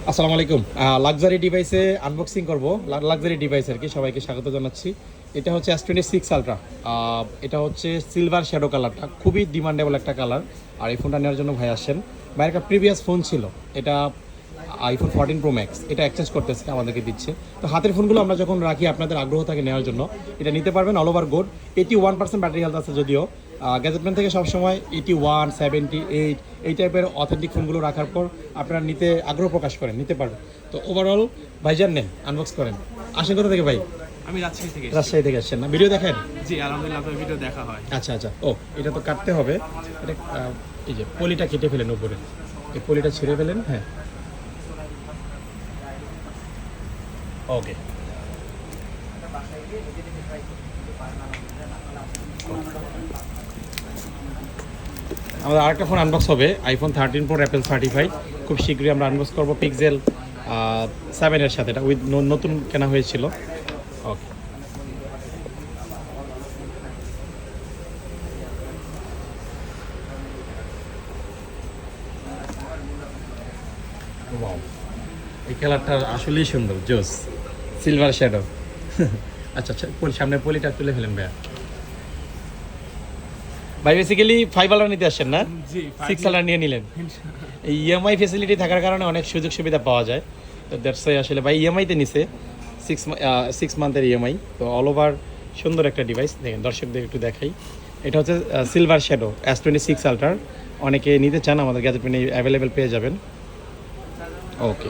আসসালামু আলাইকুম। লাক্সারি ডিভাইসে আনবক্সিং করব, লাক্সারি ডিভাইস আর কি। সবাইকে স্বাগত জানাচ্ছি। এটা হচ্ছে S26 আলট্রা। এটা হচ্ছে সিলভার শ্যাডো কালারটা, খুবই ডিমান্ডেবল একটা কালার। আর এই ফোনটা নেওয়ার জন্য ভাই আসছেন। ভাইয়ের একটা প্রিভিয়াস ফোন ছিল, এটা আইফোন 14 প্রো ম্যাক্স, এটা এক্সচেঞ্জ করতেছে, আমাদেরকে দিচ্ছে। তো হাতের ফোনগুলো আমরা যখন রাখি, আপনাদের আগ্রহ থাকে নেওয়ার জন্য, এটা নিতে পারবেন। All over good, 81% battery health আছে। যদিও গ্যাজেটম্যান থেকে সবসময় 81, 78 এই টাইপের অথেন্টিক ফোনগুলো রাখার পর আপনারা নিতে আগ্রহ প্রকাশ করেন, নিতে পারবেন। তো ওভারঅল ভাইজান নেন, আনবক্স করেন। আসেন কোথা থেকে ভাই? আমি রাজশাহী থেকে আসছেন না? ভিডিও দেখেন? জি, আলহামদুলিল্লাহ, আপনার ভিডিও দেখা হয়। আচ্ছা আচ্ছা। ও, এটা তো কাটতে হবে। এটা এই যে পলিটা কেটে ফেলেন উপরে, এই পলিটা ছিঁড়ে ফেলেন। হ্যাঁ, ওকে। আমাদের আরেকটা ফোন আনবক্স হবে, আইফোন 13 প্রো অ্যাপেল 35। খুব শীঘ্রই আমরা আনবক্স করবো পিক্সেল 7 এর সাথে। এটা উইথ নতুন কেনা হয়েছিল। ওকে। ওয়াও, এই কালারটা আসলেই সুন্দর, জোস, সিলভার শ্যাডো। আচ্ছা আচ্ছা, সামনে পলিটা তুলে ফেলেন ভাইয়া। ভাই বেসিক্যালি 5 আলার নিতে আসছেন না? জি, 6 আলার নিয়ে নিলেন। এই ইএমআই ফেসিলিটি থাকার কারণে অনেক সুযোগ সুবিধা পাওয়া যায়। তো দ্যাটস ওয়াই আসলে ভাই ইএমআইতে নিছে, 6 মান্থের ইএমআই। তো অল ওভার সুন্দর একটা ডিভাইস। দেখেন, দর্শকদের একটু দেখাই। এটা হচ্ছে সিলভার শ্যাডো S26 আলট্রার। অনেকে নিতে চান, আমাদের গ্যাজেট পেনে অ্যাভেলেবেল পেয়ে যাবেন। ওকে।